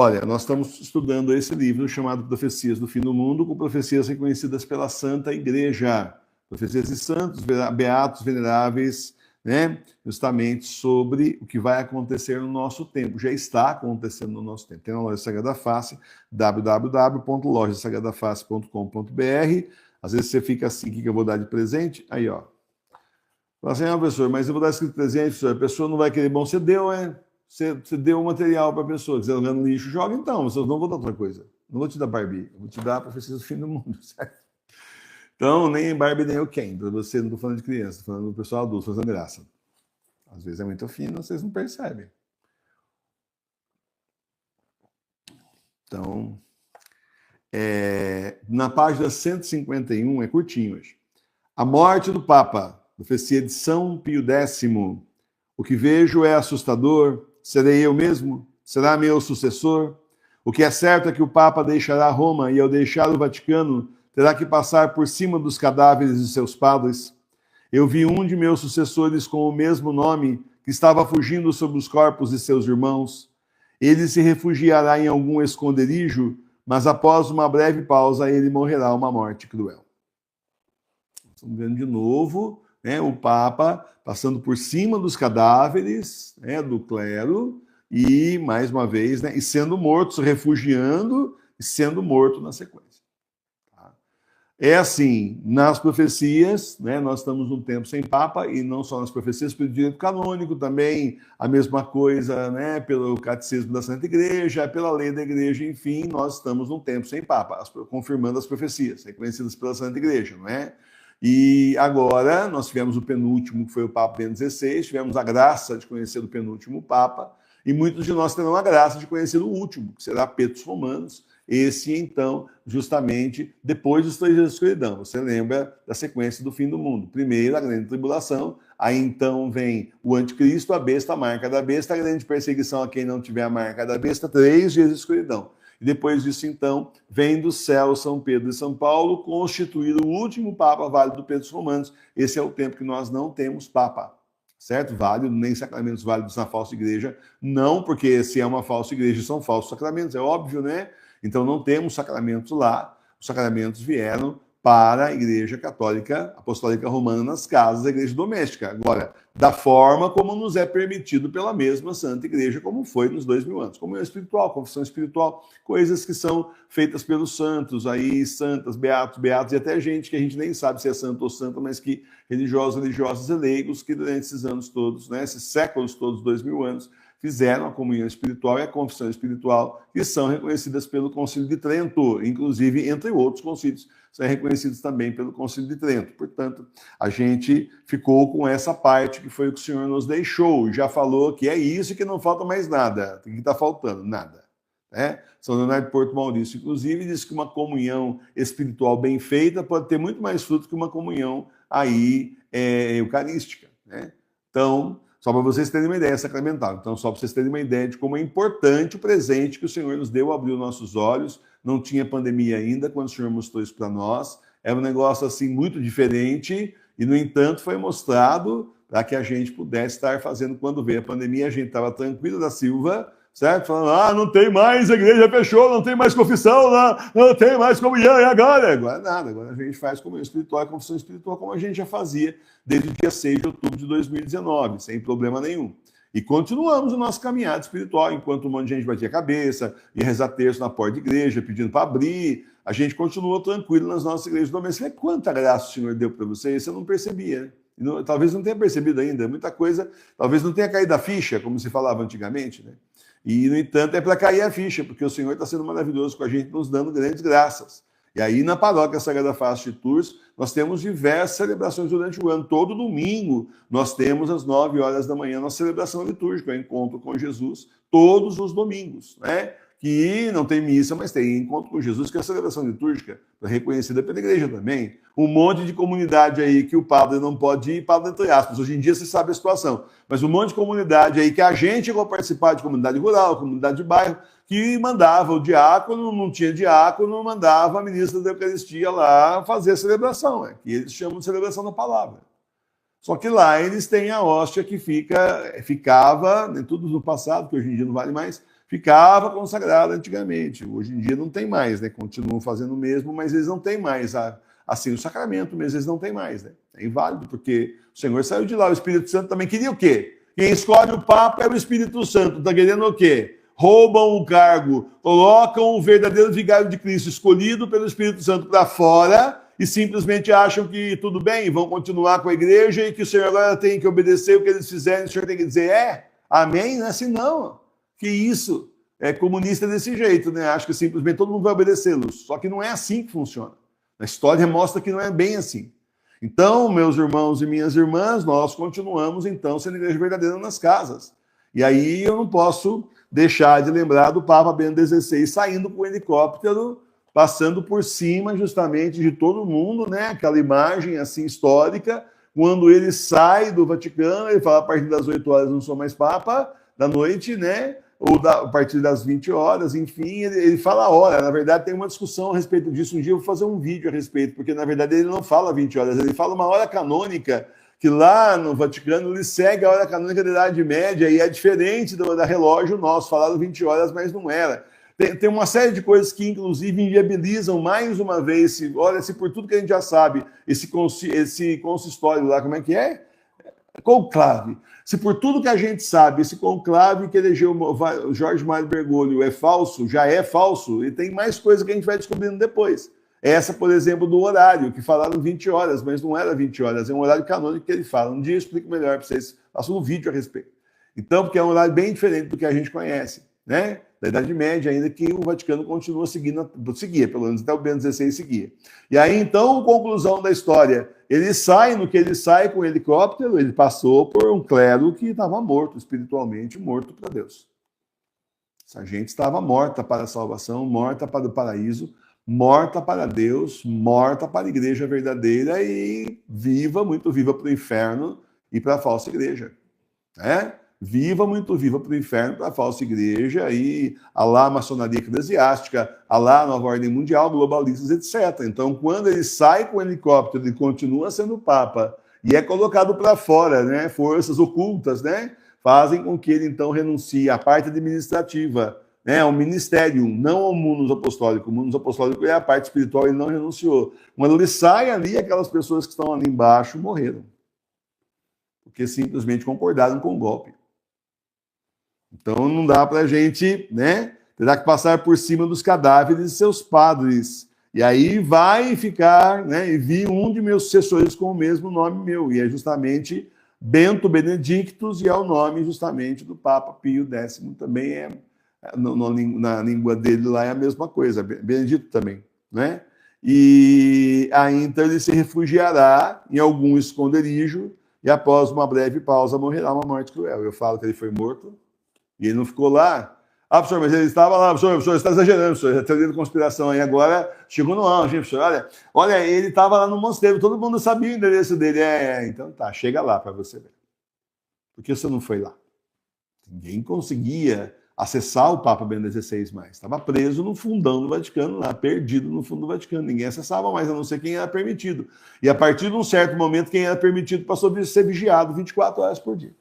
Olha, nós estamos estudando esse livro chamado Profecias do Fim do Mundo, com profecias reconhecidas pela Santa Igreja. Profecias de santos, beatos, veneráveis, né? Justamente sobre o que vai acontecer no nosso tempo. Já está acontecendo no nosso tempo. Tem na Loja Sagrada Face, www.lojasagradaface.com.br. Às vezes você fica assim, o que eu vou dar de presente? Aí, ó. Fala assim, professor, mas eu vou dar escrito presente, professor, a pessoa não vai querer. Bom, você deu, Você deu o material para a pessoa. Se ela jogando lixo, joga então. Vocês não vou dar outra coisa. Não vou te dar Barbie. Eu vou te dar a profecia do fim do mundo, certo? Então, nem Barbie, nem o Ken. Para você, não estou falando de criança, estou falando do pessoal adulto, fazendo graça. Às vezes é muito fino, vocês não percebem. Então, na página 151, é curtinho hoje. A morte do Papa, profecia de São Pio X. O que vejo é assustador. Serei eu mesmo? Será meu sucessor? O que é certo é que o Papa deixará Roma e, ao deixar o Vaticano, terá que passar por cima dos cadáveres de seus padres. Eu vi um de meus sucessores com o mesmo nome que estava fugindo sobre os corpos de seus irmãos. Ele se refugiará em algum esconderijo, mas após uma breve pausa ele morrerá uma morte cruel. Estamos vendo de novo, né, o Papa passando por cima dos cadáveres, né, do clero e, mais uma vez, né, e sendo morto, se refugiando e sendo morto na sequência. Tá? É assim, nas profecias, né, nós estamos num tempo sem Papa, e não só nas profecias, pelo direito canônico também, a mesma coisa, né, pelo catecismo da Santa Igreja, pela lei da Igreja, enfim, nós estamos num tempo sem Papa, confirmando as profecias, reconhecidas pela Santa Igreja, não é? E agora nós tivemos o penúltimo, que foi o Papa Bento XVI, tivemos a graça de conhecer o penúltimo Papa, e muitos de nós terão a graça de conhecer o último, que será Petrus Romanus, esse, então, justamente depois dos 3 dias de escuridão. Você lembra da sequência do fim do mundo. Primeiro, a grande tribulação, aí então vem o anticristo, a besta, a marca da besta, a grande perseguição a quem não tiver a marca da besta, 3 dias de escuridão. E depois disso, então, vem do céu São Pedro e São Paulo constituir o último Papa válido do Petrus Romanus. Esse é o tempo que nós não temos Papa, certo? Válido, nem sacramentos válidos na falsa igreja. Não, porque se é uma falsa igreja, são falsos sacramentos, é óbvio, né? Então não temos sacramentos lá. Os sacramentos vieram para a Igreja Católica Apostólica Romana nas casas da Igreja Doméstica. Agora, da forma como nos é permitido pela mesma Santa Igreja, como foi nos 2000 anos. Comunhão espiritual, confissão espiritual, coisas que são feitas pelos santos, aí santas, beatos, e até gente que a gente nem sabe se é santo ou santa, mas que religiosos e leigos que durante esses anos todos, né, esses séculos todos, 2000 anos, fizeram a comunhão espiritual e a confissão espiritual, que são reconhecidas pelo Concílio de Trento, inclusive, entre outros concílios, são reconhecidos também pelo Concílio de Trento. Portanto, a gente ficou com essa parte que foi o que o Senhor nos deixou, e já falou que é isso e que não falta mais nada. O que está faltando? Nada. Né? São Leonardo de Porto Maurício, inclusive, diz que uma comunhão espiritual bem feita pode ter muito mais fruto que uma comunhão aí eucarística. Né? Então, só para vocês terem uma ideia sacramental. Então, só para vocês terem uma ideia de como é importante o presente que o Senhor nos deu, abriu nossos olhos. Não tinha pandemia ainda quando o Senhor mostrou isso para nós. Era um negócio assim muito diferente e, no entanto, foi mostrado para que a gente pudesse estar fazendo. Quando veio a pandemia, a gente estava tranquilo da Silva, certo? Falando, não tem mais, a igreja fechou, não tem mais confissão, não tem mais comunhão, e agora? Agora nada, agora a gente faz comunhão espiritual e confissão espiritual como a gente já fazia desde o dia 6 de outubro de 2019, sem problema nenhum. E continuamos o nosso caminhada espiritual, enquanto um monte de gente batia a cabeça, ia rezar terço na porta de igreja, pedindo para abrir, a gente continua tranquilo nas nossas igrejas domésticas. Quanta graça o Senhor deu para você, você não percebia, né? Talvez não tenha percebido ainda, muita coisa, talvez não tenha caído a ficha, como se falava antigamente, né? E, no entanto, é para cair a ficha, porque o Senhor está sendo maravilhoso com a gente, nos dando grandes graças. E aí, na Paróquia Sagrada Face de Tours, nós temos diversas celebrações durante o ano. Todo domingo, nós temos às 9 horas da manhã nossa celebração litúrgica, o encontro com Jesus, todos os domingos, né? Que não tem missa, mas tem encontro com Jesus, que é a celebração litúrgica, reconhecida pela igreja também. Um monte de comunidade aí que o padre não pode ir, padre entre aspas. Hoje em dia você sabe a situação. Mas um monte de comunidade aí que a gente chegou a participar de comunidade rural, comunidade de bairro, que mandava o diácono, não tinha diácono, mandava a ministra da Eucaristia lá fazer a celebração, que eles chamam de celebração da palavra. Só que lá eles têm a hóstia que ficava, né, tudo no passado, que hoje em dia não vale mais, ficava consagrado antigamente. Hoje em dia não tem mais, né? Continuam fazendo o mesmo, mas eles não têm mais assim, o sacramento mesmo, eles não têm mais, né? É inválido, porque o Senhor saiu de lá. O Espírito Santo também queria o quê? Quem escolhe o Papa é o Espírito Santo. Está querendo o quê? Roubam o cargo, colocam o verdadeiro vigário de Cristo, escolhido pelo Espírito Santo, para fora, e simplesmente acham que tudo bem, vão continuar com a igreja e que o Senhor agora tem que obedecer o que eles fizerem, o Senhor tem que dizer, amém? Não é assim não. Que isso? É comunista desse jeito, né? Acho que simplesmente todo mundo vai obedecê-los. Só que não é assim que funciona. A história mostra que não é bem assim. Então, meus irmãos e minhas irmãs, nós continuamos, então, sendo igreja verdadeira nas casas. E aí eu não posso deixar de lembrar do Papa Bento XVI saindo com o helicóptero, passando por cima justamente de todo mundo, né? Aquela imagem assim histórica, quando ele sai do Vaticano, ele fala a partir das 8 horas não sou mais Papa, da noite, né? Ou a partir das 20 horas, enfim, ele fala a hora. Na verdade, tem uma discussão a respeito disso. Um dia eu vou fazer um vídeo a respeito, porque na verdade ele não fala 20 horas, ele fala uma hora canônica, que lá no Vaticano ele segue a hora canônica da Idade Média e é diferente da relógio nosso. Falaram 20 horas, mas não era. Tem uma série de coisas que, inclusive, inviabilizam mais uma vez, se por tudo que a gente já sabe, esse consistório lá, como é que é? Conclave. Se por tudo que a gente sabe, esse conclave que elegeu Jorge Mário Bergoglio é falso, já é falso, e tem mais coisa que a gente vai descobrindo depois. Essa, por exemplo, do horário, que falaram 20 horas, mas não era 20 horas, é um horário canônico que ele fala. Um dia eu explico melhor para vocês, faço um vídeo a respeito. Então, porque é um horário bem diferente do que a gente conhece, né? Da Idade Média, ainda que o Vaticano continua seguia, pelo menos até o Bento XVI seguia. E aí, então, conclusão da história, ele sai, no que ele sai com o helicóptero, ele passou por um clero que estava morto, espiritualmente morto para Deus. Essa gente estava morta para a salvação, morta para o paraíso, morta para Deus, morta para a igreja verdadeira e viva, muito viva para o inferno e para a falsa igreja. Né? Viva, muito viva para o inferno, para a falsa igreja e a lá maçonaria eclesiástica, a lá nova ordem mundial, globalistas, etc. Então, quando ele sai com o helicóptero e continua sendo Papa e é colocado para fora, né, forças ocultas, né, fazem com que ele, então, renuncie à parte administrativa, né, ao ministério, não ao munus apostólico. O munus apostólico é a parte espiritual, ele não renunciou. Quando ele sai ali, aquelas pessoas que estão ali embaixo morreram, porque simplesmente concordaram com o golpe. Então não dá para a gente, né? Terá que passar por cima dos cadáveres de seus padres. E aí vai ficar, né? E vi um de meus sucessores com o mesmo nome meu. E é justamente Bento Benedictus, e é o nome justamente do Papa Pio X. Também na língua dele lá é a mesma coisa. Benedito também, né? E aí então ele se refugiará em algum esconderijo e após uma breve pausa morrerá uma morte cruel. Eu falo que ele foi morto. E ele não ficou lá. Professor, mas ele estava lá. Professor, você está exagerando, professor. Já teoria da conspiração aí agora. Chegou no auge, professor. Olha, ele estava lá no mosteiro. Todo mundo sabia o endereço dele. Então tá, chega lá para você ver. Por que você não foi lá? Ninguém conseguia acessar o Papa Bento XVI mais. Estava preso no fundão do Vaticano lá, perdido no fundo do Vaticano. Ninguém acessava mais, a não ser quem era permitido. E a partir de um certo momento, quem era permitido passou a ser vigiado 24 horas por dia.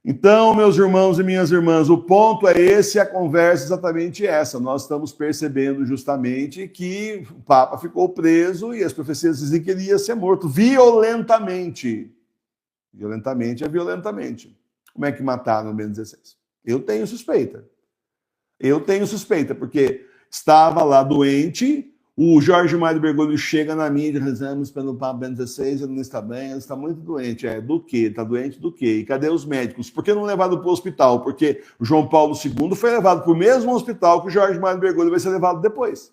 Então, meus irmãos e minhas irmãs, o ponto é esse, a conversa é exatamente essa. Nós estamos percebendo justamente que o Papa ficou preso e as profecias dizem que ele ia ser morto violentamente. Violentamente é violentamente. Como é que mataram o Bento XVI? Eu tenho suspeita. Porque estava lá doente. O Jorge Mário Bergoglio chega na mídia, rezamos pelo Papa Bento XVI, ele não está bem, ele está muito doente. Do quê? Está doente do quê? E cadê os médicos? Por que não levaram para o hospital? Porque o João Paulo II foi levado para o mesmo hospital que o Jorge Mário Bergoglio vai ser levado depois.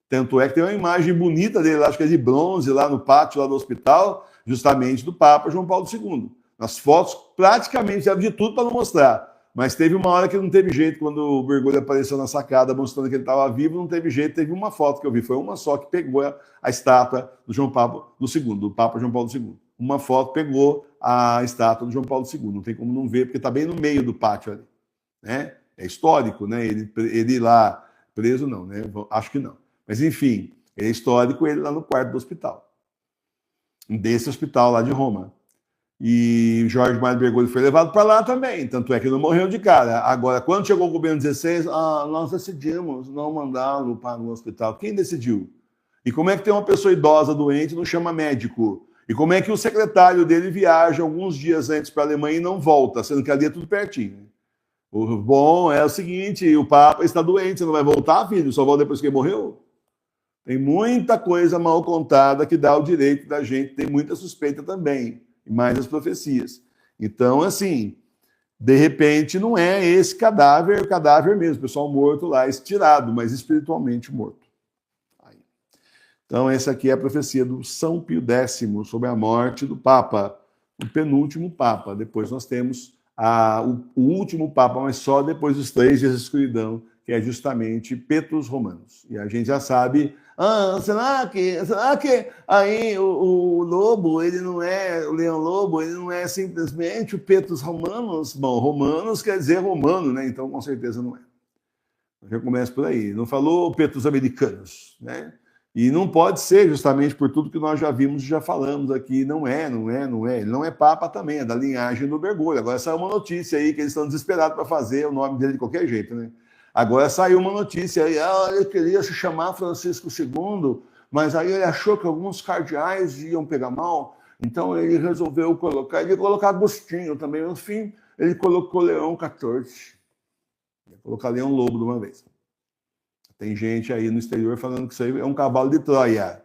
Tanto é que tem uma imagem bonita dele, acho que é de bronze, lá no pátio lá do hospital, justamente do Papa João Paulo II. Nas fotos, praticamente, era de tudo para não mostrar. Mas teve uma hora que não teve jeito, quando o Bergoglio apareceu na sacada mostrando que ele estava vivo, não teve jeito, teve uma foto que eu vi, foi uma só que pegou a estátua do João Paulo II, do Papa João Paulo II. Uma foto pegou a estátua do João Paulo II, não tem como não ver, porque está bem no meio do pátio ali. Né? É histórico, né? Ele lá preso, não, né? Acho que não. Mas enfim, é histórico ele lá no quarto do hospital. Desse hospital lá de Roma. E Jorge Mário Bergoglio foi levado para lá também, tanto é que não morreu de cara. Agora, quando chegou o governo 16, nós decidimos não mandá-lo para o hospital. Quem decidiu? E como é que tem uma pessoa idosa doente e não chama médico? E como é que o secretário dele viaja alguns dias antes para a Alemanha e não volta, sendo que ali é tudo pertinho? O bom é o seguinte, o Papa está doente, você não vai voltar, filho? Só volta depois que ele morreu? Tem muita coisa mal contada que dá o direito da gente, tem muita suspeita também, e mais as profecias. Então, assim, de repente não é esse cadáver, o cadáver mesmo, o pessoal morto lá, estirado, mas espiritualmente morto. Então, essa aqui é a profecia do São Pio X sobre a morte do Papa, o penúltimo Papa. Depois nós temos o último Papa, mas só depois dos 3 dias de escuridão, que é justamente Petrus Romanus. E a gente já sabe, será que aí o lobo, ele não é, o leão lobo, ele não é simplesmente o Petrus Romanus? Bom, Romanus quer dizer romano, né? Então, com certeza não é. Já começa por aí. Não falou Petrus Americanos, né? E não pode ser justamente por tudo que nós já vimos e já falamos aqui. Não é. Ele não é Papa também, é da linhagem do Bergoglio. Agora saiu uma notícia aí que eles estão desesperados para fazer o nome dele de qualquer jeito, né? Agora saiu uma notícia aí, ele queria se chamar Francisco II, mas aí ele achou que alguns cardeais iam pegar mal, então ele resolveu colocar, ele ia colocar Agostinho também, no fim ele colocou Leão XIV. Ia colocar Leão Lobo de uma vez. Tem gente aí no exterior falando que isso aí é um cavalo de Troia.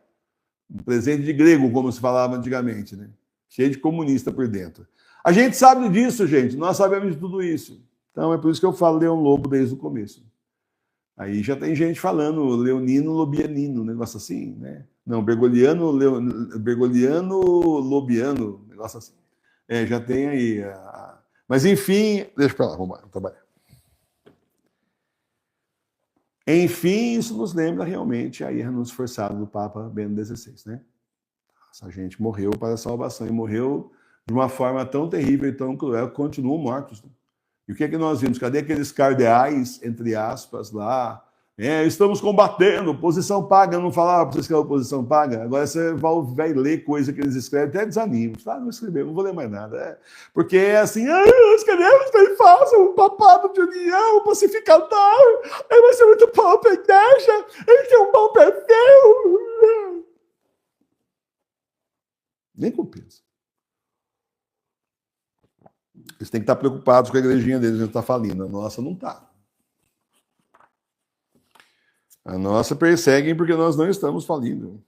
Um presente de grego, como se falava antigamente, né? Cheio de comunista por dentro. A gente sabe disso, gente. Nós sabemos de tudo isso. Então é por isso que eu falo Leão Lobo desde o começo. Aí já tem gente falando leonino, lobianino, um negócio assim, né? Não, bergoliano, lobiano, negócio assim. Já tem aí. Mas enfim, deixa pra lá, vamos trabalhar. Enfim, isso nos lembra realmente a renúncia forçada do Papa Bento XVI, né? Essa gente morreu para a salvação e morreu de uma forma tão terrível e tão cruel que continuam mortos. Né? E o que é que nós vimos? Cadê aqueles cardeais, entre aspas, lá? Estamos combatendo, oposição paga. Eu não falava para vocês que é oposição paga. Agora você vai ler coisa que eles escrevem, até desanimo. Não escrever, não vou ler mais nada. Porque é assim, nós queremos que ele faça um papado de união, um pacificador. Ele vai ser muito bom para a igreja. Ele tem um bom perfil. Nem compensa. Eles têm que estar preocupados com a igrejinha deles, não está falindo. A nossa não está. A nossa perseguem porque nós não estamos falindo.